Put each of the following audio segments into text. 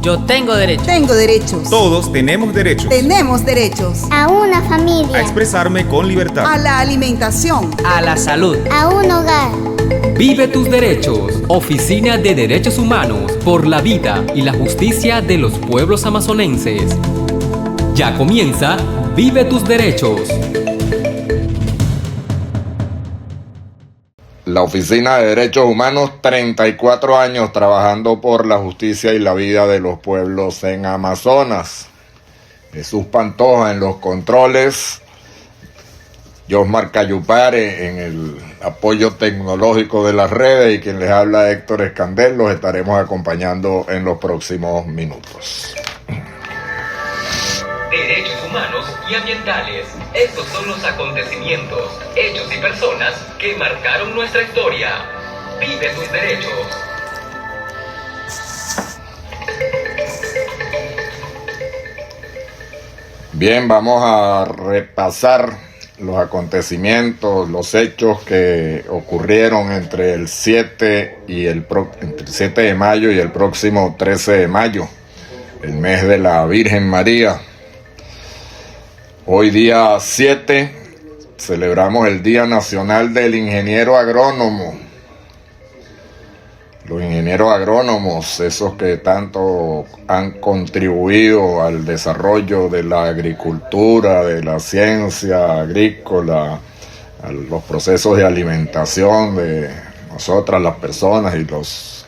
Yo tengo derechos. Tengo derechos. Todos tenemos derechos. Tenemos derechos. A una familia. A expresarme con libertad. A la alimentación. A la salud. A un hogar. Vive tus derechos. Oficina de Derechos Humanos por la vida y la justicia de los pueblos amazonenses. Ya comienza Vive tus derechos. La Oficina de Derechos Humanos, 34 años trabajando por la justicia y la vida de los pueblos en Amazonas. Jesús Pantoja en los controles, Josmar Cayupare en el apoyo tecnológico de las redes y quien les habla Héctor Escandel. Los estaremos acompañando en los próximos minutos. Derechos humanos y ambientales. Estos son los acontecimientos, hechos y personas que marcaron nuestra historia. Vive tus derechos. Bien, vamos a repasar los acontecimientos, los hechos que ocurrieron entre el 7 de mayo y el próximo 13 de mayo, el mes de la Virgen María. Hoy día 7 celebramos el Día Nacional del Ingeniero Agrónomo. Los ingenieros agrónomos, esos que tanto han contribuido al desarrollo de la agricultura, de la ciencia agrícola, a los procesos de alimentación de nosotras, las personas y los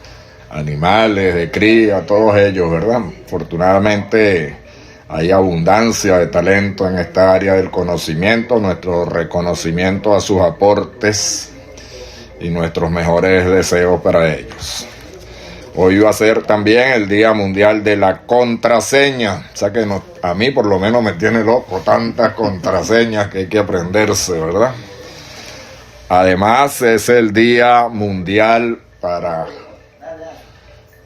animales de cría, todos ellos, ¿verdad? Afortunadamente hay abundancia de talento en esta área del conocimiento. Nuestro reconocimiento a sus aportes y nuestros mejores deseos para ellos. Hoy va a ser también el Día Mundial de la Contraseña. O sea que a mí por lo menos me tiene loco tantas contraseñas que hay que aprenderse, ¿verdad? Además es el Día Mundial para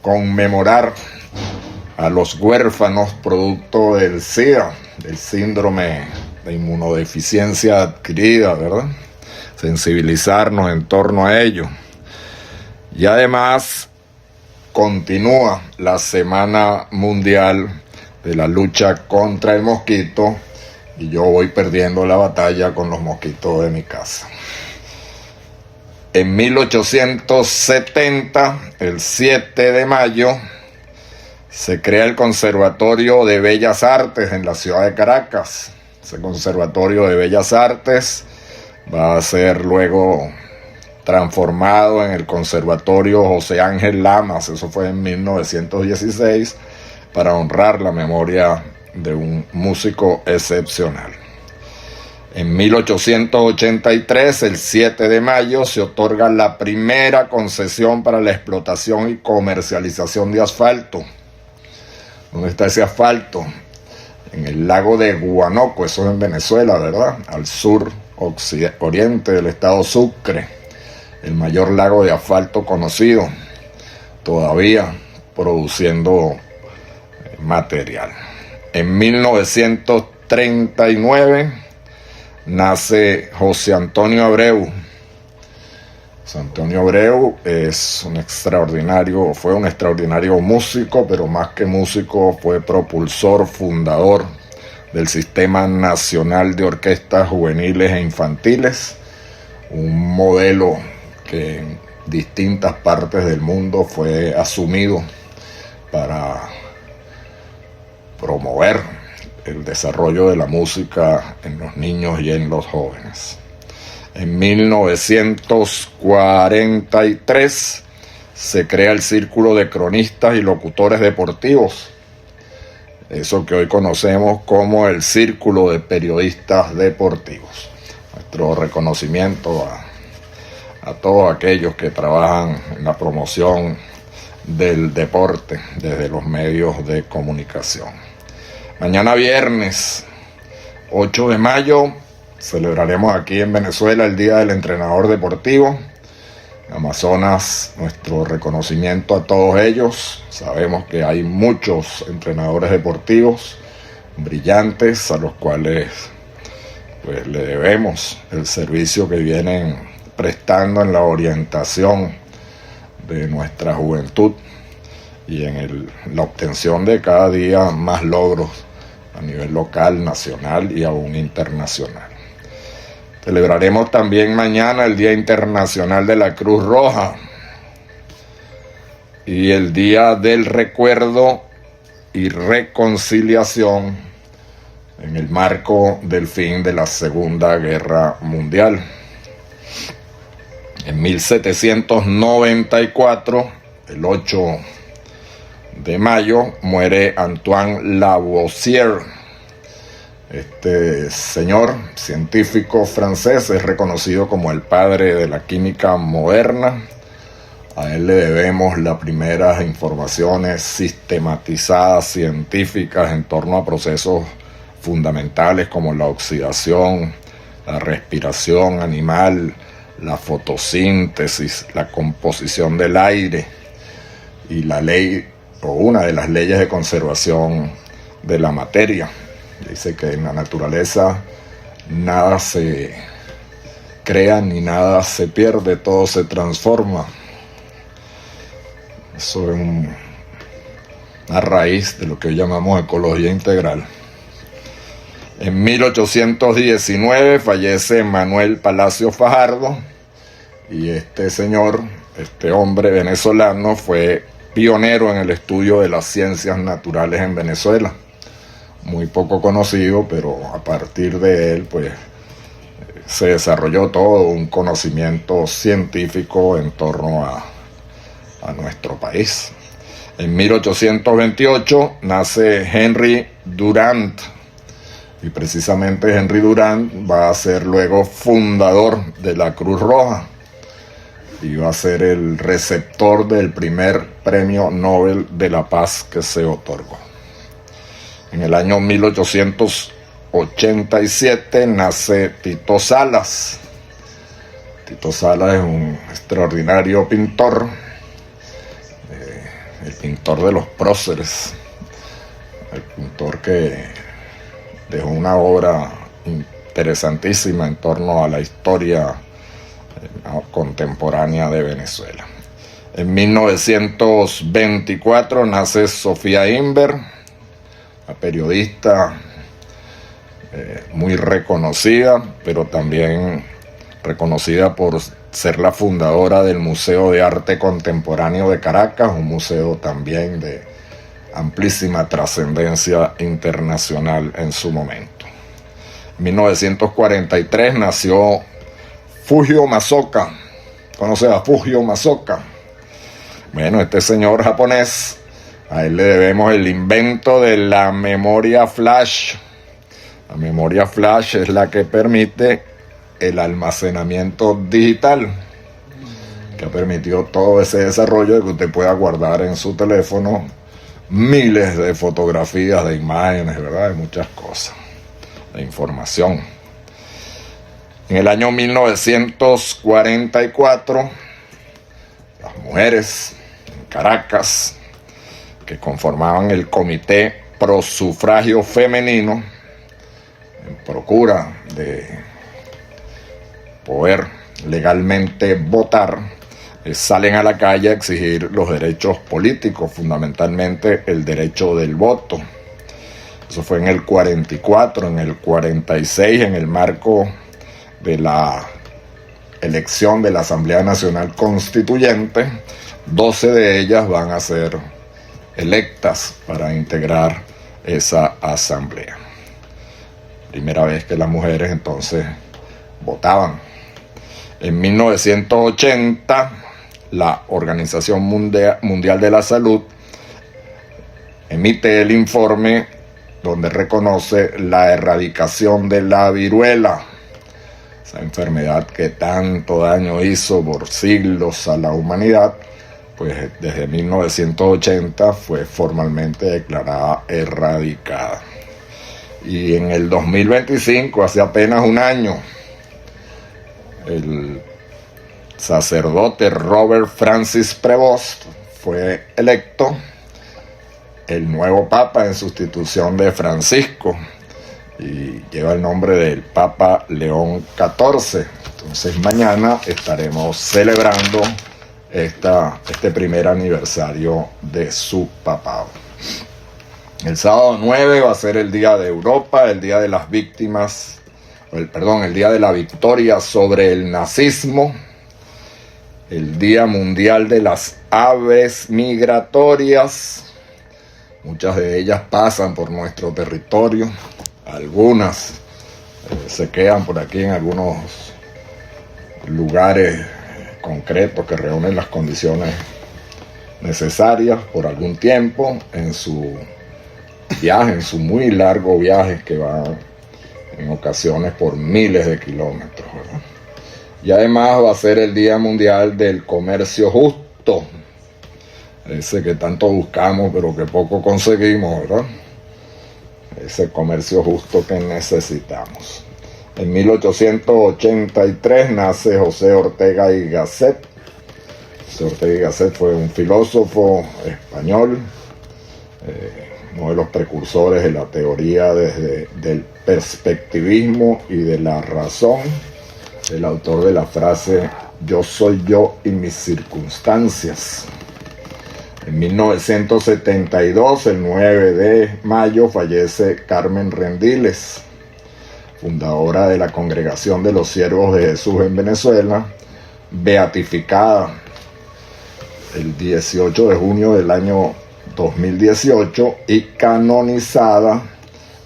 conmemorar a los huérfanos producto del SIDA, del síndrome de inmunodeficiencia adquirida, ¿verdad? Sensibilizarnos en torno a ello. Y además continúa la Semana Mundial de la lucha contra el mosquito y yo voy perdiendo la batalla con los mosquitos de mi casa. En 1870, el 7 de mayo, se crea el Conservatorio de Bellas Artes en la ciudad de Caracas. Ese Conservatorio de Bellas Artes va a ser luego transformado en el Conservatorio José Ángel Lamas. Eso fue en 1916 para honrar la memoria de un músico excepcional. En 1883, el 7 de mayo, se otorga la primera concesión para la explotación y comercialización de asfalto. ¿Dónde está ese asfalto? En el lago de Guanoco, eso es en Venezuela, ¿verdad? Al sur oriente del estado Sucre, el mayor lago de asfalto conocido, todavía produciendo material. En 1939 nace José Antonio Abreu. José Antonio Abreu fue un extraordinario músico, pero más que músico fue propulsor, fundador del Sistema Nacional de Orquestas Juveniles e Infantiles, un modelo que en distintas partes del mundo fue asumido para promover el desarrollo de la música en los niños y en los jóvenes. En 1943 se crea el Círculo de Cronistas y Locutores Deportivos, eso que hoy conocemos como el Círculo de Periodistas Deportivos. Nuestro reconocimiento a todos aquellos que trabajan en la promoción del deporte desde los medios de comunicación. Mañana viernes 8 de mayo celebraremos aquí en Venezuela el Día del Entrenador Deportivo. En Amazonas, nuestro reconocimiento a todos ellos. Sabemos que hay muchos entrenadores deportivos brillantes a los cuales pues le debemos el servicio que vienen prestando en la orientación de nuestra juventud y en la obtención de cada día más logros a nivel local, nacional y aún internacional. Celebraremos también mañana el Día Internacional de la Cruz Roja y el Día del Recuerdo y Reconciliación en el marco del fin de la Segunda Guerra Mundial. En 1794, el 8 de mayo, muere Antoine Lavoisier. Este señor científico francés es reconocido como el padre de la química moderna. A él le debemos las primeras informaciones sistematizadas científicas en torno a procesos fundamentales como la oxidación, la respiración animal, la fotosíntesis, la composición del aire y la ley o una de las leyes de conservación de la materia. Dice que en la naturaleza nada se crea ni nada se pierde, todo se transforma. Eso es una raíz de lo que hoy llamamos ecología integral. En 1819 fallece Manuel Palacio Fajardo y este señor, este hombre venezolano, fue pionero en el estudio de las ciencias naturales en Venezuela. Muy poco conocido, pero a partir de él pues se desarrolló todo un conocimiento científico en torno a nuestro país. En 1828 nace Henry Durant y precisamente Henry Durant va a ser luego fundador de la Cruz Roja y va a ser el receptor del primer premio Nobel de la Paz que se otorgó. En el año 1887 nace Tito Salas. Tito Salas es un extraordinario pintor, el pintor de los próceres, el pintor que dejó una obra interesantísima en torno a la historia contemporánea de Venezuela. En 1924 nace Sofía Inver, una periodista muy reconocida, pero también reconocida por ser la fundadora del Museo de Arte Contemporáneo de Caracas, un museo también de amplísima trascendencia internacional en su momento. En 1943 nació Fujio Masaoka. ¿Conoce a Fujio Masaoka? Bueno, este señor japonés, a él le debemos el invento de la memoria flash. La memoria flash es la que permite el almacenamiento digital, que ha permitido todo ese desarrollo de que usted pueda guardar en su teléfono miles de fotografías, de imágenes, ¿verdad? De muchas cosas, de información. En el año 1944, las mujeres en Caracas, que conformaban el Comité Pro Sufragio Femenino, en procura de poder legalmente votar, salen a la calle a exigir los derechos políticos, fundamentalmente el derecho del voto. Eso fue en el 44, en el 46, en el marco de la elección de la Asamblea Nacional Constituyente, 12 de ellas van a ser electas para integrar esa asamblea. Primera vez que las mujeres entonces votaban. En 1980, la Organización Mundial de la Salud emite el informe donde reconoce la erradicación de la viruela, esa enfermedad que tanto daño hizo por siglos a la humanidad. Pues desde 1980 fue formalmente declarada erradicada. Y en el 2025, hace apenas un año, el sacerdote Robert Francis Prevost fue electo el nuevo Papa en sustitución de Francisco y lleva el nombre del Papa León XIV. Entonces mañana estaremos celebrando este primer aniversario de su papado. El sábado 9 va a ser el Día de Europa, el Día de las Víctimas, el Día de la Victoria sobre el Nazismo, el Día Mundial de las Aves Migratorias. Muchas de ellas pasan por nuestro territorio, algunas se quedan por aquí en algunos lugares concretos que reúnen las condiciones necesarias por algún tiempo en su viaje, en su muy largo viaje que va en ocasiones por miles de kilómetros, ¿verdad? Y además va a ser el Día Mundial del Comercio Justo, ese que tanto buscamos pero que poco conseguimos, ¿verdad? Ese comercio justo que necesitamos. En 1883 nace José Ortega y Gasset. José Ortega y Gasset fue un filósofo español, uno de los precursores de la teoría del perspectivismo y de la razón, el autor de la frase "yo soy yo y mis circunstancias". En 1972, el 9 de mayo, fallece Carmen Rendiles, fundadora de la Congregación de los Siervos de Jesús en Venezuela, beatificada el 18 de junio del año 2018 y canonizada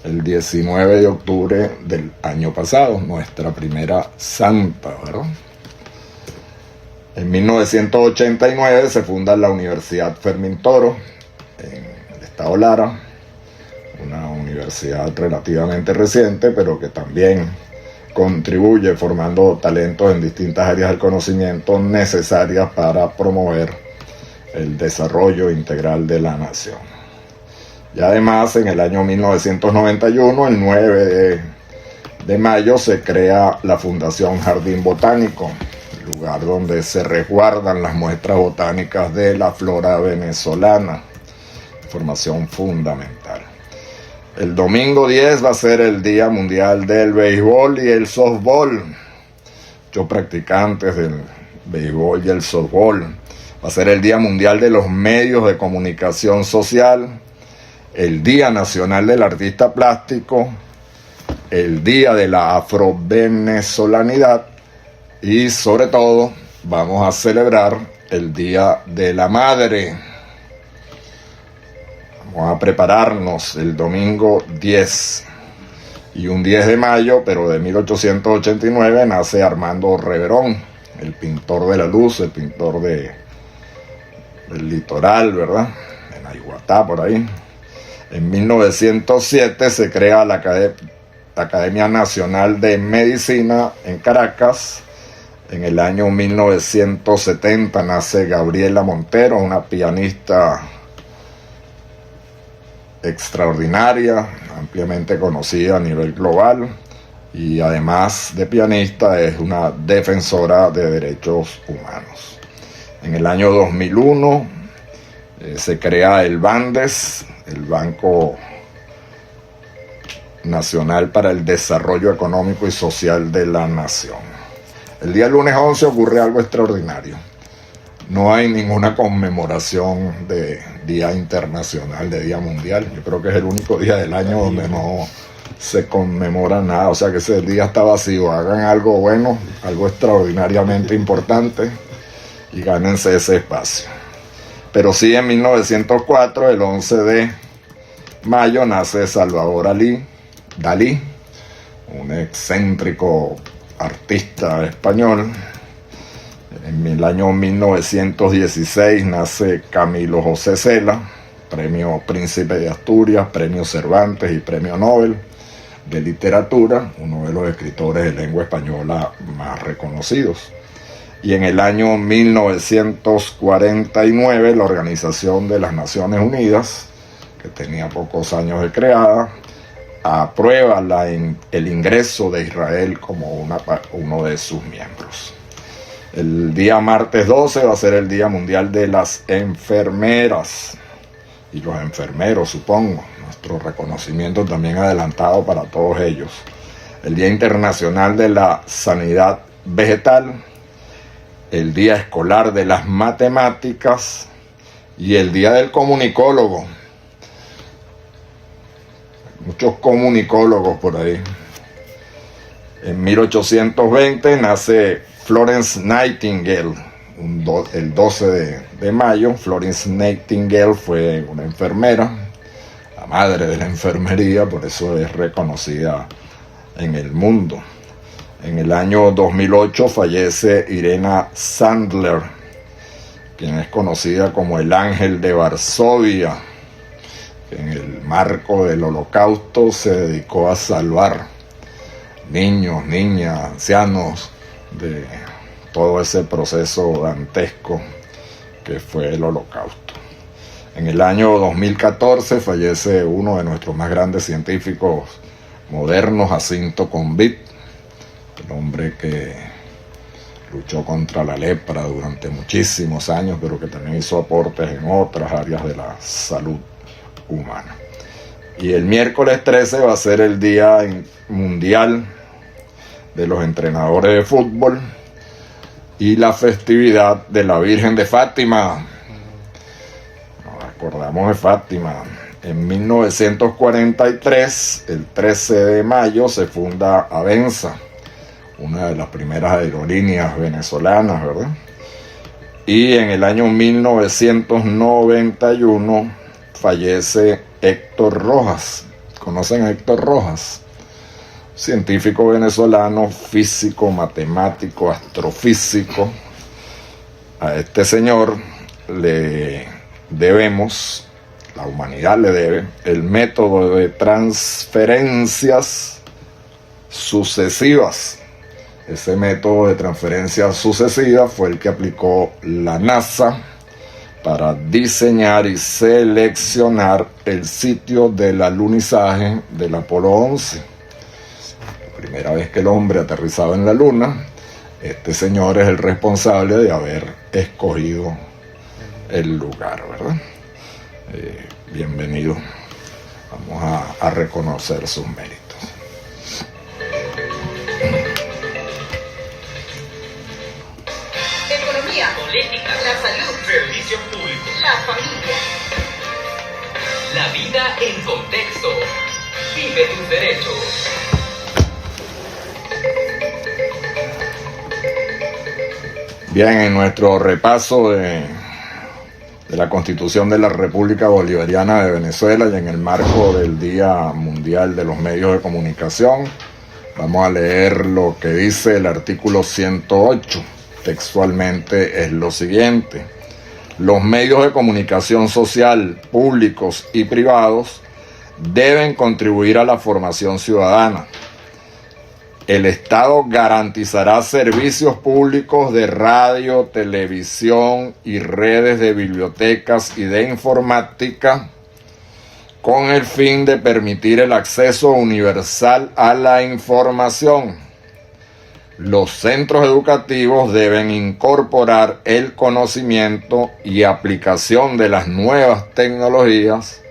el 19 de octubre del año pasado, nuestra primera santa, ¿verdad? En 1989 se funda la Universidad Fermín Toro en el estado Lara, una universidad relativamente reciente, pero que también contribuye formando talentos en distintas áreas del conocimiento necesarias para promover el desarrollo integral de la nación. Y además, en el año 1991, el 9 de mayo, se crea la Fundación Jardín Botánico, lugar donde se resguardan las muestras botánicas de la flora venezolana, información fundamental. El domingo 10 va a ser el Día Mundial del Béisbol y el Softball. Muchos practicantes del béisbol y el softball. Va a ser el Día Mundial de los Medios de Comunicación Social, el Día Nacional del Artista Plástico, el Día de la Afrovenezolanidad y sobre todo vamos a celebrar el Día de la Madre. Vamos a prepararnos el domingo 10 y un 10 de mayo, pero de 1889, nace Armando Reverón, el pintor de la luz, el pintor del litoral, ¿verdad? En Aiguatá, por ahí. En 1907 se crea la Academia Nacional de Medicina en Caracas. En el año 1970 nace Gabriela Montero, una pianista extraordinaria, ampliamente conocida a nivel global, y además de pianista es una defensora de derechos humanos. En el año 2001 se crea el BANDES, el Banco Nacional para el Desarrollo Económico y Social de la Nación. El día lunes 11 ocurre algo extraordinario. No hay ninguna conmemoración de Día Internacional, de Día Mundial. Yo creo que es el único día del año donde no se conmemora nada. O sea que ese día está vacío. Hagan algo bueno, algo extraordinariamente importante y gánense ese espacio. Pero sí, en 1904, el 11 de mayo, nace Salvador Dalí, un excéntrico artista español. En el año 1916 nace Camilo José Cela, premio Príncipe de Asturias, premio Cervantes y premio Nobel de Literatura, uno de los escritores de lengua española más reconocidos. Y en el año 1949 la Organización de las Naciones Unidas, que tenía pocos años de creada, aprueba el ingreso de Israel como uno de sus miembros. El día martes 12 va a ser el Día Mundial de las Enfermeras y los enfermeros, supongo. Nuestro reconocimiento también adelantado para todos ellos. El Día Internacional de la Sanidad Vegetal, el Día Escolar de las Matemáticas y el Día del Comunicólogo. Muchos comunicólogos por ahí. En 1820 nace Florence Nightingale, el 12 de mayo. Florence Nightingale fue una enfermera, la madre de la enfermería, por eso es reconocida en el mundo. En el año 2008 fallece Irena Sandler, quien es conocida como el Ángel de Varsovia, que en el marco del Holocausto se dedicó a salvar niños, niñas, ancianos de todo ese proceso dantesco que fue el Holocausto. En el año 2014 fallece uno de nuestros más grandes científicos modernos, Jacinto Convit, el hombre que luchó contra la lepra durante muchísimos años, pero que también hizo aportes en otras áreas de la salud humana. Y el miércoles 13 va a ser el Día Mundial de los Entrenadores de Fútbol y la festividad de la Virgen de Fátima. Nos acordamos de Fátima. En 1943, el 13 de mayo, se funda Avenza, una de las primeras aerolíneas venezolanas, ¿verdad? Y en el año 1991 fallece Héctor Rojas. ¿Conocen a Héctor Rojas? Científico venezolano, físico, matemático, astrofísico. A este señor le debemos, la humanidad le debe, el método de transferencias sucesivas. Ese método de transferencias sucesivas fue el que aplicó la NASA para diseñar y seleccionar el sitio del alunizaje del Apolo 11. La primera vez que el hombre aterrizaba en la Luna, este señor es el responsable de haber escogido el lugar, ¿verdad? Bienvenido. Vamos a reconocer sus méritos. Economía, Política, la salud, servicios públicos, la familia. la vida en contexto. Vive tus derechos. Bien, en nuestro repaso de la Constitución de la República Bolivariana de Venezuela y en el marco del Día Mundial de los Medios de Comunicación, vamos a leer lo que dice el artículo 108. Textualmente es lo siguiente: los medios de comunicación social, públicos y privados, deben contribuir a la formación ciudadana. El Estado garantizará servicios públicos de radio, televisión y redes de bibliotecas y de informática con el fin de permitir el acceso universal a la información. Los centros educativos deben incorporar el conocimiento y aplicación de las nuevas tecnologías,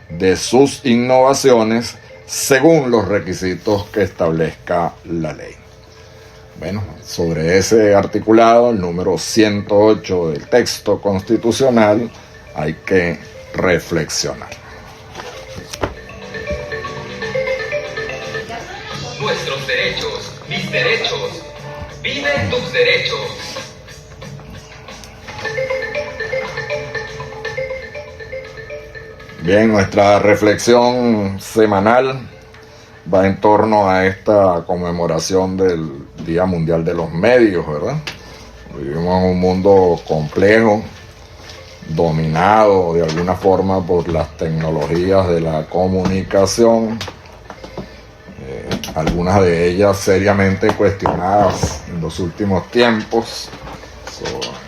de sus innovaciones, según los requisitos que establezca la ley. Bueno, sobre ese articulado, el número 108 del texto constitucional, hay que reflexionar. Nuestros derechos, mis derechos. Vive tus derechos. Bien, nuestra reflexión semanal va en torno a esta conmemoración del Día Mundial de los Medios, ¿verdad? Vivimos en un mundo complejo, dominado de alguna forma por las tecnologías de la comunicación, algunas de ellas seriamente cuestionadas en los últimos tiempos,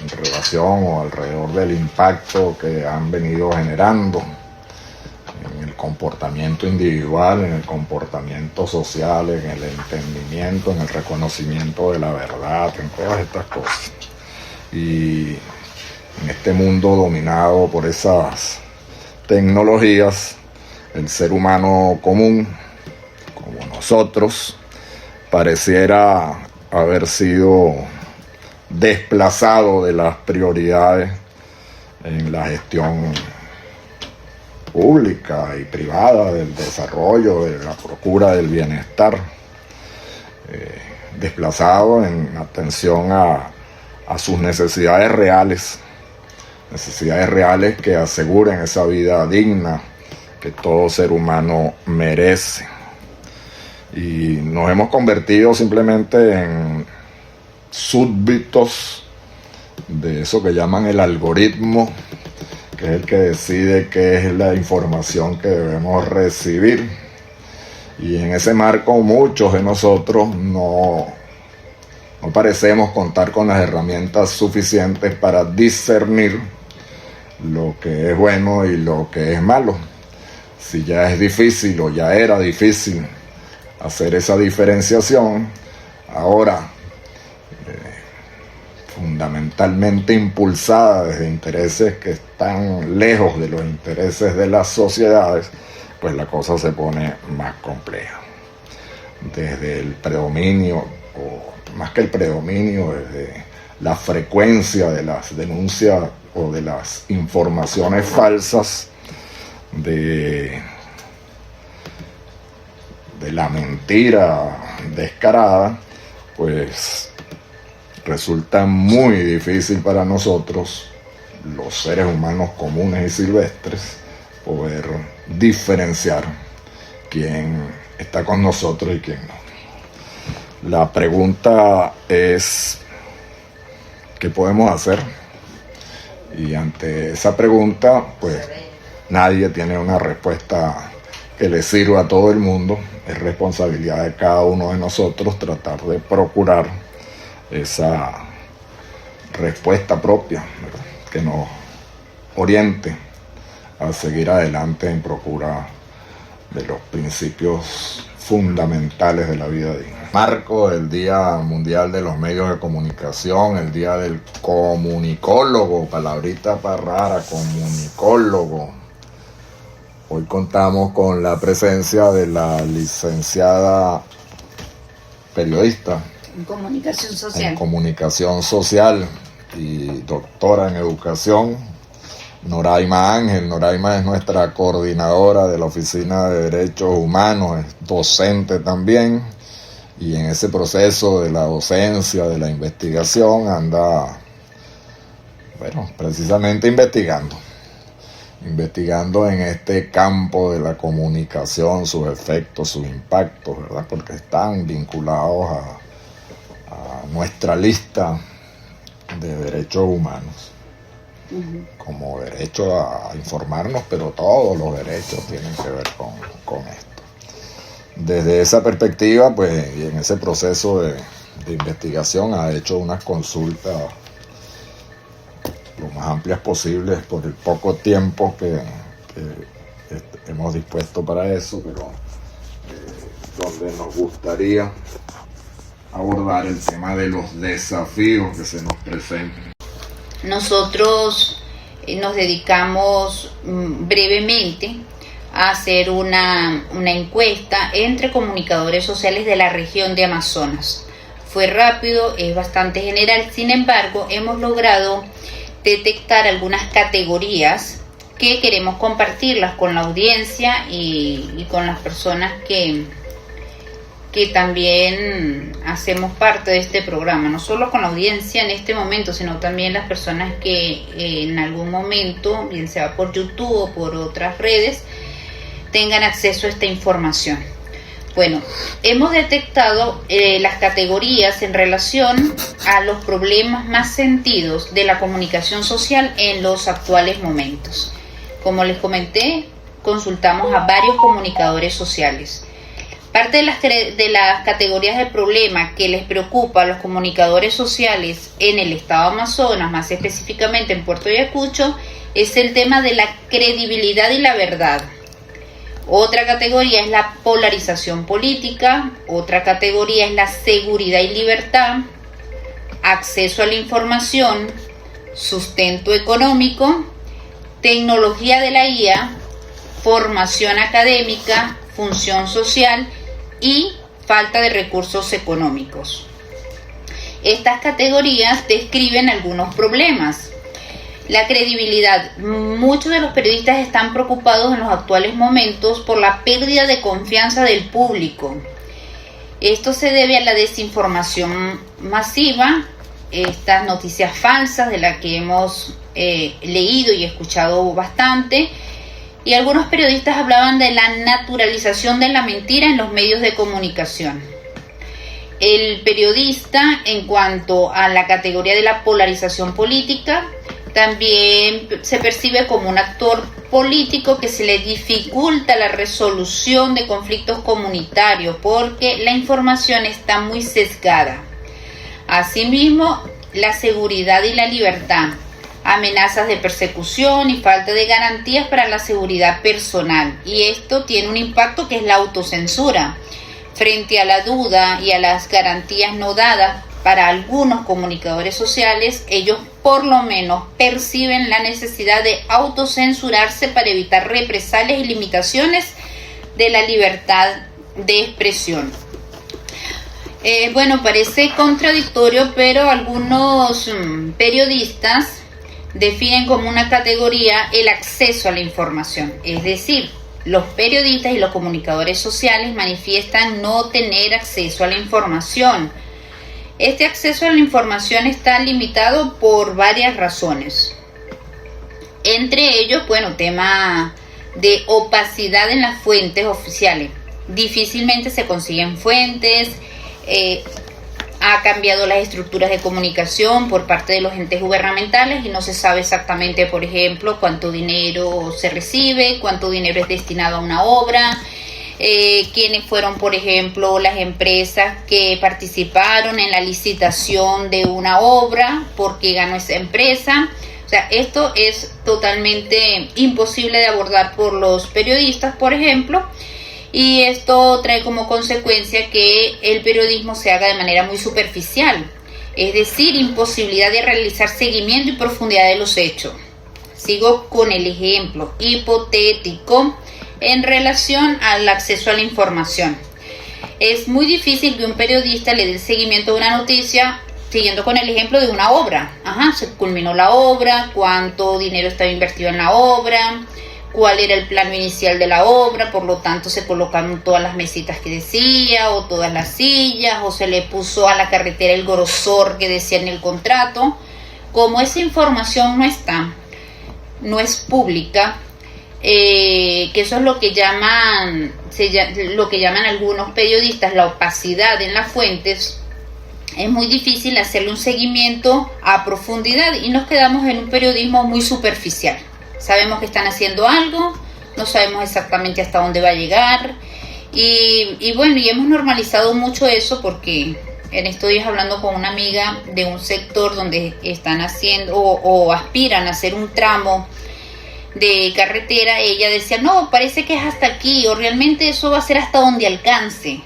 en relación o alrededor del impacto que han venido generando en el comportamiento individual, en el comportamiento social, en el entendimiento, en el reconocimiento de la verdad, en todas estas cosas. Y en este mundo dominado por esas tecnologías, el ser humano común, como nosotros, pareciera haber sido desplazado de las prioridades en la gestión pública y privada del desarrollo, de la procura del bienestar, desplazado en atención a sus necesidades reales que aseguren esa vida digna que todo ser humano merece. Y nos hemos convertido simplemente en súbditos de eso que llaman el algoritmo, que es el que decide qué es la información que debemos recibir. Y en ese marco muchos de nosotros no parecemos contar con las herramientas suficientes para discernir lo que es bueno y lo que es malo. Si ya es difícil o ya era difícil hacer esa diferenciación, ahora fundamentalmente impulsada desde intereses que están lejos de los intereses de las sociedades, pues la cosa se pone más compleja. Desde el predominio, o más que el predominio, desde la frecuencia de las denuncias o de las informaciones falsas, de la mentira descarada, pues resulta muy difícil para nosotros, los seres humanos comunes y silvestres, poder diferenciar quién está con nosotros y quién no. La pregunta es, ¿qué podemos hacer? Y ante esa pregunta, pues nadie tiene una respuesta que le sirva a todo el mundo. Es responsabilidad de cada uno de nosotros tratar de procurar esa respuesta propia, ¿verdad?, que nos oriente a seguir adelante en procura de los principios fundamentales de la vida digna. Marco del Día Mundial de los Medios de Comunicación, el Día del Comunicólogo, palabrita para rara, comunicólogo. Hoy contamos con la presencia de la licenciada periodista en comunicación social y doctora en educación, Noraima Ángel. Noraima es nuestra coordinadora de la Oficina de Derechos Humanos, es docente también, y en ese proceso de la docencia, de la investigación, anda, precisamente investigando en este campo de la comunicación, sus efectos, sus impactos, ¿verdad?, porque están vinculados a nuestra lista de derechos humanos, como derecho a informarnos, pero todos los derechos tienen que ver con esto. Desde esa perspectiva, pues, y en ese proceso de investigación, ha hecho unas consultas lo más amplias posibles por el poco tiempo que hemos dispuesto para eso, pero donde nos gustaría abordar el tema de los desafíos que se nos presentan. Nosotros nos dedicamos brevemente a hacer una encuesta entre comunicadores sociales de la región de Amazonas. Fue rápido, es bastante general, sin embargo, hemos logrado detectar algunas categorías que queremos compartirlas con la audiencia y con las personas que también hacemos parte de este programa, no solo con la audiencia en este momento, sino también las personas que en algún momento, bien sea por YouTube o por otras redes, tengan acceso a esta información. Bueno, hemos detectado las categorías en relación a los problemas más sentidos de la comunicación social en los actuales momentos. Como les comenté, consultamos a varios comunicadores sociales. Parte de las categorías de problema que les preocupa a los comunicadores sociales en el estado de Amazonas, más específicamente en Puerto Ayacucho, es el tema de la credibilidad y la verdad. Otra categoría es la polarización política, otra categoría es la seguridad y libertad, acceso a la información, sustento económico, tecnología de la IA, formación académica, función social y falta de recursos económicos. Estas categorías describen algunos problemas. La credibilidad. Muchos de los periodistas están preocupados en los actuales momentos por la pérdida de confianza del público. Esto se debe a la desinformación masiva, estas noticias falsas de las que hemos leído y escuchado bastante, y algunos periodistas hablaban de la naturalización de la mentira en los medios de comunicación. El periodista, en cuanto a la categoría de la polarización política, también se percibe como un actor político que se le dificulta la resolución de conflictos comunitarios porque la información está muy sesgada. Asimismo, la seguridad y la libertad, amenazas de persecución y falta de garantías para la seguridad personal. Y esto tiene un impacto que es la autocensura. Frente a la duda y a las garantías no dadas para algunos comunicadores sociales, ellos por lo menos perciben la necesidad de autocensurarse para evitar represalias y limitaciones de la libertad de expresión. Bueno, parece contradictorio, pero algunos periodistas definen como una categoría el acceso a la información. Es decir, los periodistas y los comunicadores sociales manifiestan no tener acceso a la información. Este acceso a la información está limitado por varias razones. Entre ellos, bueno, tema de opacidad en las fuentes oficiales. Difícilmente se consiguen fuentes, ha cambiado las estructuras de comunicación por parte de los entes gubernamentales y no se sabe exactamente, por ejemplo, cuánto dinero se recibe, cuánto dinero es destinado a una obra, quiénes fueron, por ejemplo, las empresas que participaron en la licitación de una obra, por qué ganó esa empresa. O sea, esto es totalmente imposible de abordar por los periodistas, por ejemplo, y esto trae como consecuencia que el periodismo se haga de manera muy superficial, es decir, imposibilidad de realizar seguimiento y profundidad de los hechos. Sigo con el ejemplo hipotético en relación al acceso a la información. Es muy difícil que un periodista le dé el seguimiento a una noticia siguiendo con el ejemplo de una obra. Se culminó la obra, cuánto dinero estaba invertido en la obra, cuál era el plano inicial de la obra, por lo tanto se colocaron todas las mesitas que decía, o todas las sillas, o se le puso a la carretera el grosor que decía en el contrato. Como esa información no es pública, que eso es lo que llaman algunos periodistas la opacidad en las fuentes, es muy difícil hacerle un seguimiento a profundidad y nos quedamos en un periodismo muy superficial. Sabemos que están haciendo algo, no sabemos exactamente hasta dónde va a llegar y bueno, y hemos normalizado mucho eso porque en estos días hablando con una amiga de un sector donde están haciendo o aspiran a hacer un tramo de carretera, ella decía, no, parece que es hasta aquí o realmente eso va a ser hasta donde alcance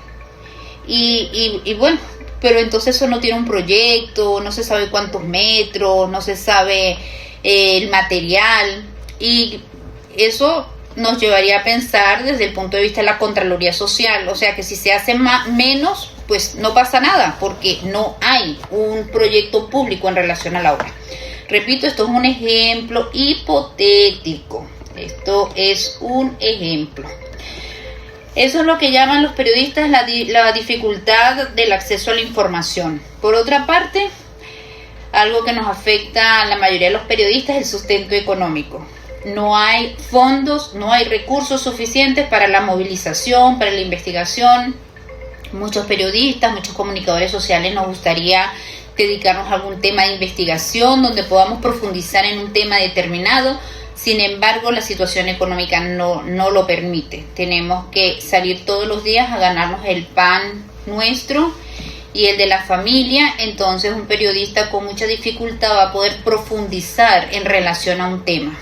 y bueno, pero entonces eso no tiene un proyecto, no se sabe cuántos metros, no se sabe el material. Y eso nos llevaría a pensar desde el punto de vista de la Contraloría Social, o sea que si se hace menos, pues no pasa nada, porque no hay un proyecto público en relación a la obra. Repito, esto es un ejemplo hipotético, esto es un ejemplo. Eso es lo que llaman los periodistas la dificultad del acceso a la información. Por otra parte, algo que nos afecta a la mayoría de los periodistas es el sustento económico. No hay fondos, no hay recursos suficientes para la movilización, para la investigación. Muchos periodistas, muchos comunicadores sociales nos gustaría dedicarnos a algún tema de investigación donde podamos profundizar en un tema determinado. Sin embargo, la situación económica no lo permite. Tenemos que salir todos los días a ganarnos el pan nuestro y el de la familia. Entonces, un periodista con mucha dificultad va a poder profundizar en relación a un tema.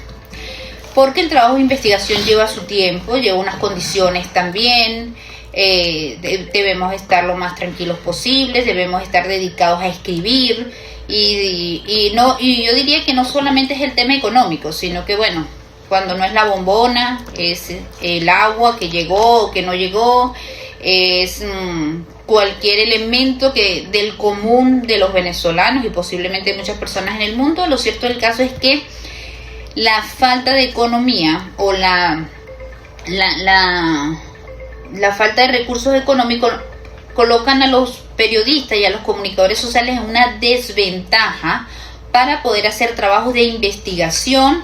Porque el trabajo de investigación lleva su tiempo, lleva unas condiciones también. Debemos estar lo más tranquilos posibles, debemos estar dedicados a escribir y yo diría que no solamente es el tema económico, sino que bueno, cuando no es la bombona, es el agua que llegó o que no llegó, es cualquier elemento que del común de los venezolanos y posiblemente de muchas personas en el mundo. Lo cierto del caso es que la falta de economía o la falta de recursos económicos colocan a los periodistas y a los comunicadores sociales en una desventaja para poder hacer trabajos de investigación,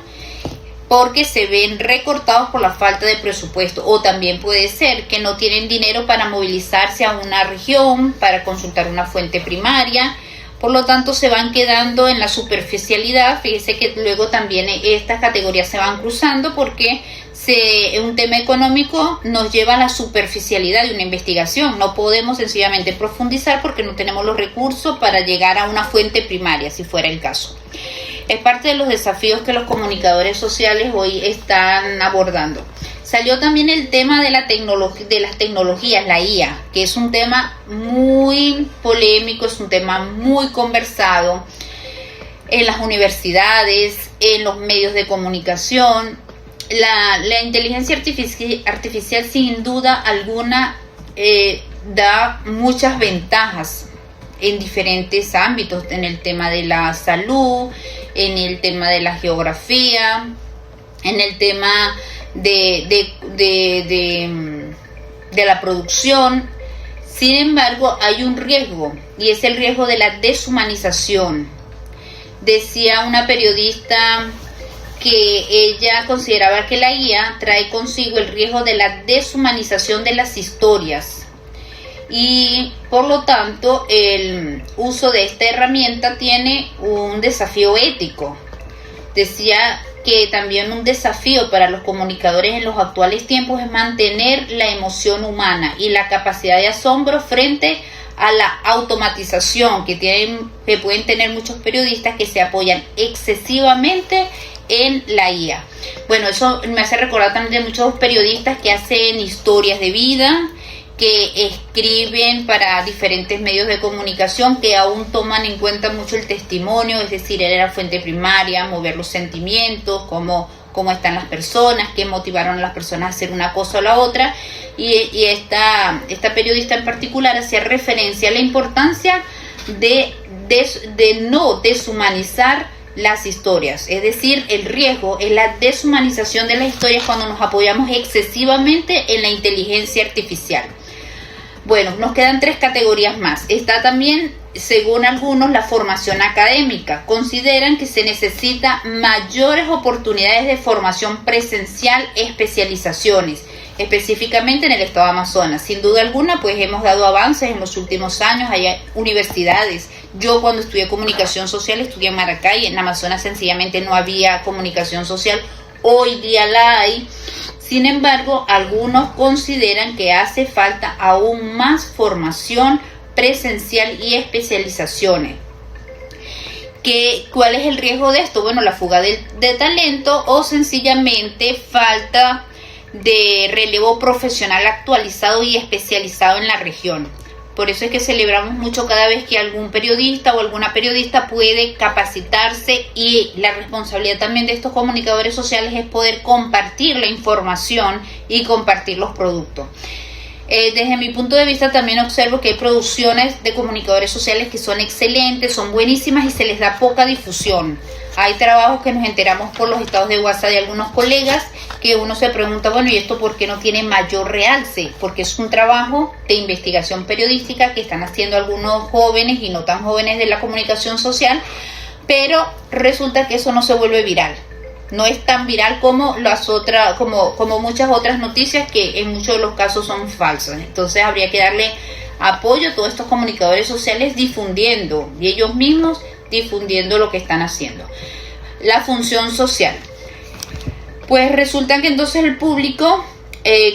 porque se ven recortados por la falta de presupuesto, o también puede ser que no tienen dinero para movilizarse a una región, para consultar una fuente primaria. Por lo tanto, se van quedando en la superficialidad. Fíjese que luego también estas categorías se van cruzando, porque un tema económico nos lleva a la superficialidad de una investigación. No podemos sencillamente profundizar porque no tenemos los recursos para llegar a una fuente primaria, si fuera el caso. Es parte de los desafíos que los comunicadores sociales hoy están abordando. Salió también el tema de las tecnologías, la IA, que es un tema muy polémico, es un tema muy conversado en las universidades, en los medios de comunicación. La inteligencia artificial sin duda alguna da muchas ventajas en diferentes ámbitos, en el tema de la salud, en el tema de la geografía, en el tema de la producción. Sin embargo, hay un riesgo, y es el riesgo de la deshumanización. Decía una periodista que ella consideraba que la IA trae consigo el riesgo de la deshumanización de las historias, y por lo tanto el uso de esta herramienta tiene un desafío ético. Decía que también un desafío para los comunicadores en los actuales tiempos es mantener la emoción humana y la capacidad de asombro frente a la automatización que pueden tener muchos periodistas que se apoyan excesivamente en la IA. Bueno, eso me hace recordar también de muchos periodistas que hacen historias de vida, que escriben para diferentes medios de comunicación, que aún toman en cuenta mucho el testimonio, es decir, era la fuente primaria, mover los sentimientos, cómo están las personas, qué motivaron a las personas a hacer una cosa o la otra. Y esta periodista en particular hacía referencia a la importancia de no deshumanizar las historias, es decir, el riesgo es la deshumanización de las historias cuando nos apoyamos excesivamente en la inteligencia artificial. Bueno, nos quedan 3 categorías más. Está también, según algunos, la formación académica. Consideran que se necesita mayores oportunidades de formación presencial, especializaciones, específicamente en el estado de Amazonas. Sin duda alguna, pues hemos dado avances en los últimos años. Hay universidades. Yo cuando estudié comunicación social estudié en Maracay. En Amazonas sencillamente no había comunicación social. Hoy día la hay. Sin embargo, algunos consideran que hace falta aún más formación presencial y especializaciones. ¿Cuál es el riesgo de esto? Bueno, la fuga de talento o sencillamente falta de relevo profesional actualizado y especializado en la región. Por eso es que celebramos mucho cada vez que algún periodista o alguna periodista puede capacitarse, y la responsabilidad también de estos comunicadores sociales es poder compartir la información y compartir los productos. Desde mi punto de vista también observo que hay producciones de comunicadores sociales que son excelentes, son buenísimas y se les da poca difusión. Hay trabajos que nos enteramos por los estados de WhatsApp de algunos colegas que uno se pregunta, bueno, ¿y esto por qué no tiene mayor realce? Porque es un trabajo de investigación periodística que están haciendo algunos jóvenes y no tan jóvenes de la comunicación social, pero resulta que eso no se vuelve viral. No es tan viral como como muchas otras noticias que en muchos de los casos son falsas. Entonces habría que darle apoyo a todos estos comunicadores sociales difundiendo, y ellos mismos difundiendo lo que están haciendo. La función social. Pues resulta que entonces el público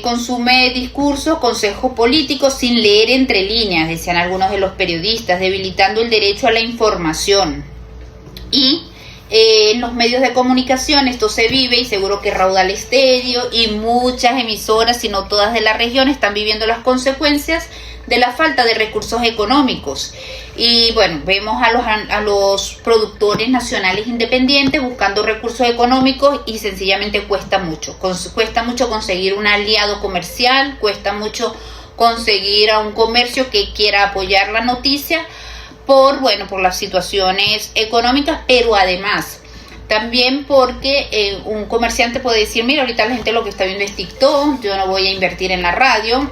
consume discursos, consejos políticos sin leer entre líneas, decían algunos de los periodistas, debilitando el derecho a la información. Y en los medios de comunicación esto se vive, y seguro que Raudal Estéreo y muchas emisoras, si no todas de la región, están viviendo las consecuencias de la falta de recursos económicos. Y bueno, vemos a los productores nacionales independientes buscando recursos económicos, y sencillamente cuesta mucho conseguir un aliado comercial, cuesta mucho conseguir a un comercio que quiera apoyar la noticia por las situaciones económicas, pero además también porque un comerciante puede decir, mira, ahorita la gente lo que está viendo es TikTok, yo no voy a invertir en la radio.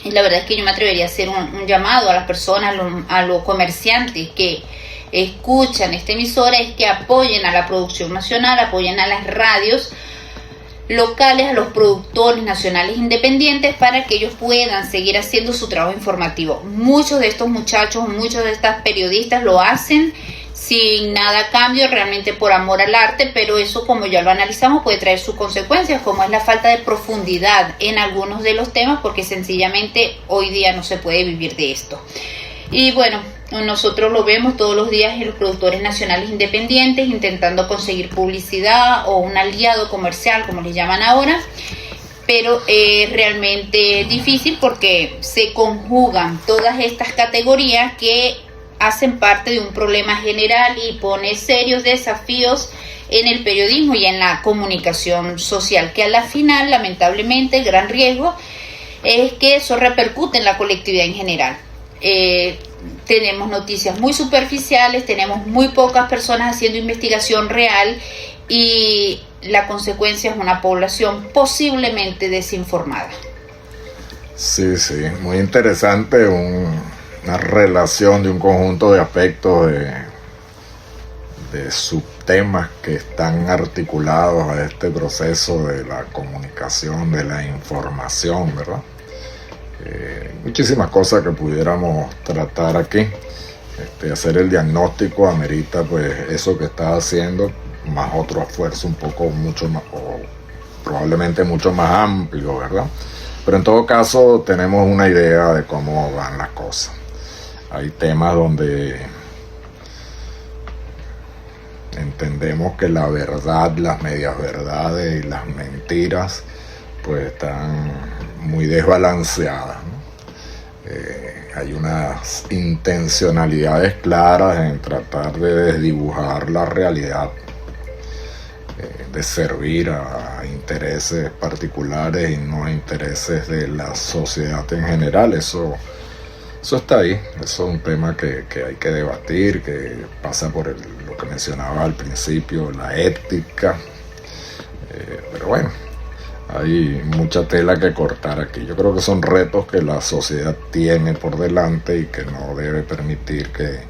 Y la verdad es que yo me atrevería a hacer un llamado a las personas, a los comerciantes que escuchan esta emisora, es que apoyen a la producción nacional, apoyen a las radios locales, a los productores nacionales independientes, para que ellos puedan seguir haciendo su trabajo informativo. Muchos de estos muchachos, muchos de estas periodistas lo hacen sin nada a cambio, realmente por amor al arte, pero eso, como ya lo analizamos, puede traer sus consecuencias, como es la falta de profundidad en algunos de los temas, porque sencillamente hoy día no se puede vivir de esto. Y bueno, nosotros lo vemos todos los días en los productores nacionales independientes intentando conseguir publicidad o un aliado comercial, como les llaman ahora, pero es realmente difícil porque se conjugan todas estas categorías que hacen parte de un problema general y pone serios desafíos en el periodismo y en la comunicación social, que a la final, lamentablemente, el gran riesgo es que eso repercute en la colectividad en general. Tenemos noticias muy superficiales, tenemos muy pocas personas haciendo investigación real y la consecuencia es una población posiblemente desinformada. Sí, muy interesante, una relación de un conjunto de aspectos de subtemas que están articulados a este proceso de la comunicación, de la información, ¿verdad? Muchísimas cosas que pudiéramos tratar aquí. Hacer el diagnóstico amerita pues eso que está haciendo, más otro esfuerzo mucho más, o probablemente mucho más amplio, ¿verdad? Pero en todo caso tenemos una idea de cómo van las cosas. Hay temas donde entendemos que la verdad, las medias verdades y las mentiras pues están muy desbalanceadas, ¿no? Hay unas intencionalidades claras en tratar de desdibujar la realidad, de servir a intereses particulares y no a intereses de la sociedad en general. Eso está ahí, eso es un tema que hay que debatir, que pasa por lo que mencionaba al principio, la ética, pero bueno, hay mucha tela que cortar aquí. Yo creo que son retos que la sociedad tiene por delante y que no debe permitir que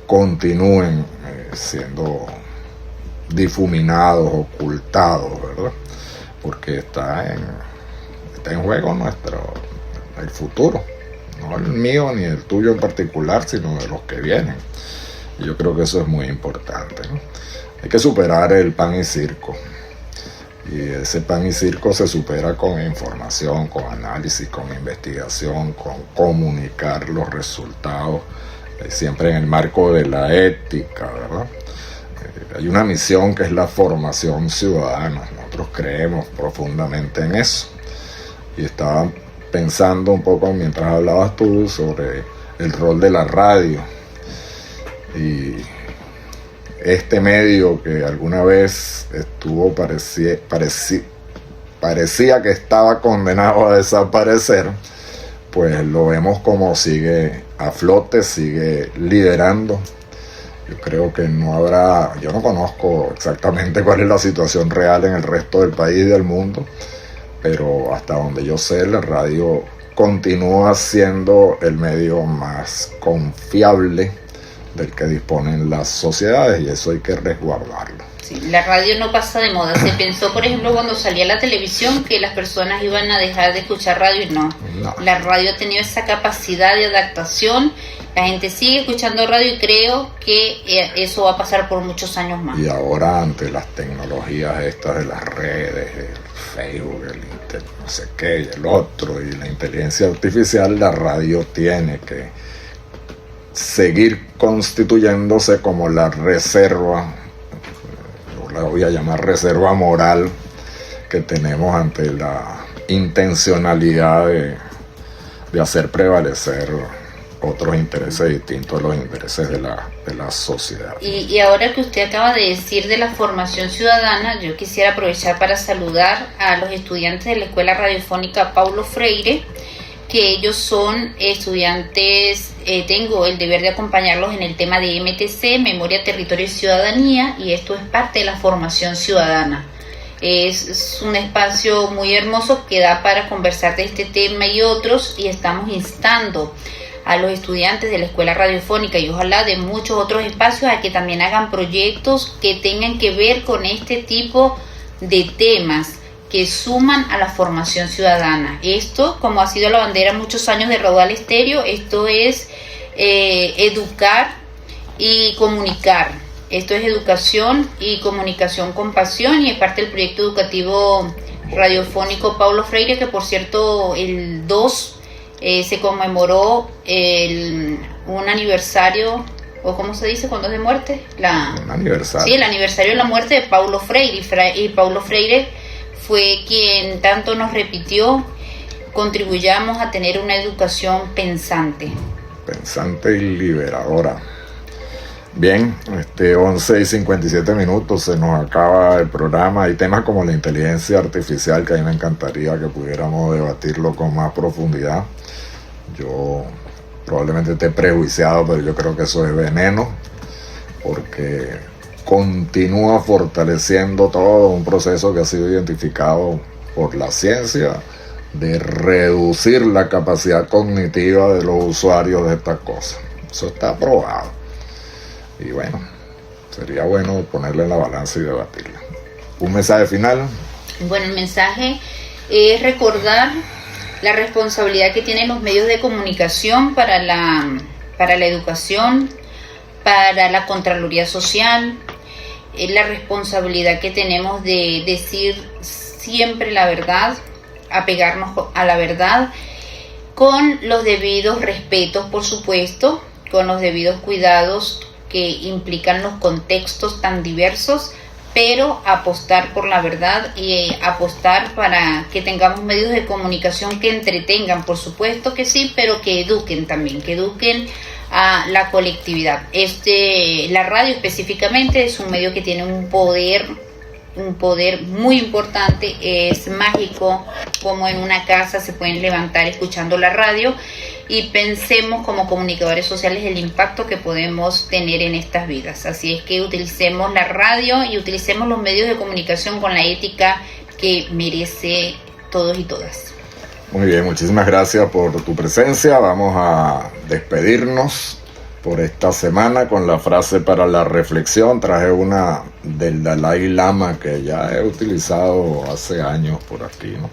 continúen siendo difuminados, ocultados, ¿verdad? Porque está en juego el futuro. No el mío ni el tuyo en particular, sino de los que vienen. Y yo creo que eso es muy importante, ¿no? Hay que superar el pan y circo. Y ese pan y circo se supera con información, con análisis, con investigación, con comunicar los resultados, siempre en el marco de la ética, ¿verdad? Hay una misión que es la formación ciudadana. Nosotros creemos profundamente en eso. Y estaba pensando un poco mientras hablabas tú sobre el rol de la radio y este medio que alguna vez parecía que estaba condenado a desaparecer, pues lo vemos como sigue a flote, sigue liderando. Yo creo que yo no conozco exactamente cuál es la situación real en el resto del país y del mundo, pero hasta donde yo sé, la radio continúa siendo el medio más confiable del que disponen las sociedades, y eso hay que resguardarlo. Sí, la radio no pasa de moda. Se pensó, por ejemplo, cuando salía la televisión, que las personas iban a dejar de escuchar radio, y no. La radio ha tenido esa capacidad de adaptación. La gente sigue escuchando radio y creo que eso va a pasar por muchos años más. Y ahora, ante las tecnologías estas de las redes, el Facebook, el internet, no sé qué, y el otro, y la inteligencia artificial, la radio tiene que seguir constituyéndose como la reserva, yo la voy a llamar reserva moral, que tenemos ante la intencionalidad de hacer prevalecer otros intereses distintos a los intereses de la sociedad. Y ahora que usted acaba de decir de la formación ciudadana, yo quisiera aprovechar para saludar a los estudiantes de la Escuela Radiofónica Paulo Freire, que ellos son estudiantes, tengo el deber de acompañarlos en el tema de MTC, Memoria, Territorio y Ciudadanía, y esto es parte de la formación ciudadana. Es un espacio muy hermoso que da para conversar de este tema y otros, y estamos instando a los estudiantes de la escuela radiofónica y ojalá de muchos otros espacios a que también hagan proyectos que tengan que ver con este tipo de temas que suman a la formación ciudadana. Esto, como ha sido la bandera muchos años de Raudal Estéreo, esto es educar y comunicar. Esto es educación y comunicación con pasión, y es parte del proyecto educativo radiofónico Paulo Freire, que por cierto el 2 se conmemoró un aniversario, o ¿cómo se dice cuando es de muerte? Un aniversario. Sí, el aniversario de la muerte de Paulo Freire, y Paulo Freire fue quien tanto nos repitió: contribuyamos a tener una educación pensante. Pensante y liberadora. Bien, 11:57, se nos acaba el programa. Hay temas como la inteligencia artificial que a mí me encantaría que pudiéramos debatirlo con más profundidad. Yo probablemente esté prejuiciado, pero yo creo que eso es veneno, porque continúa fortaleciendo todo un proceso que ha sido identificado por la ciencia de reducir la capacidad cognitiva de los usuarios de estas cosas. Eso está probado. Y bueno, sería bueno ponerle en la balanza y debatirla. ¿Un mensaje final? Bueno, el mensaje es recordar la responsabilidad que tienen los medios de comunicación para la educación, para la Contraloría Social, la responsabilidad que tenemos de decir siempre la verdad, apegarnos a la verdad, con los debidos respetos, por supuesto, con los debidos cuidados que implican los contextos tan diversos, pero apostar por la verdad y apostar para que tengamos medios de comunicación que entretengan, por supuesto que sí, pero que eduquen también, que eduquen a la colectividad. La radio específicamente es un medio que tiene un poder muy importante. Es mágico como en una casa se pueden levantar escuchando la radio, y pensemos como comunicadores sociales el impacto que podemos tener en estas vidas. Así es que utilicemos la radio y utilicemos los medios de comunicación con la ética que merece todos y todas. Muy bien, muchísimas gracias por tu presencia. Vamos a despedirnos por esta semana con la frase para la reflexión. Traje una del Dalai Lama que ya he utilizado hace años por aquí, ¿no?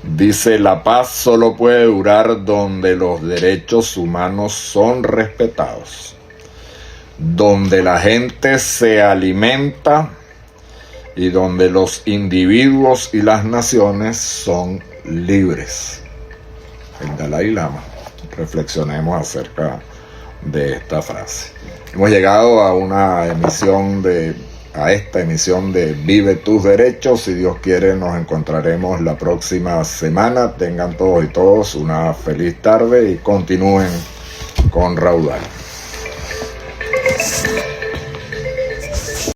Dice: la paz solo puede durar donde los derechos humanos son respetados, donde la gente se alimenta y donde los individuos y las naciones son libres. El Dalai Lama. Reflexionemos acerca de esta frase. Hemos llegado a esta emisión de Vive tus Derechos. Si Dios quiere, nos encontraremos la próxima semana. Tengan todos y todos una feliz tarde y continúen con Raudal.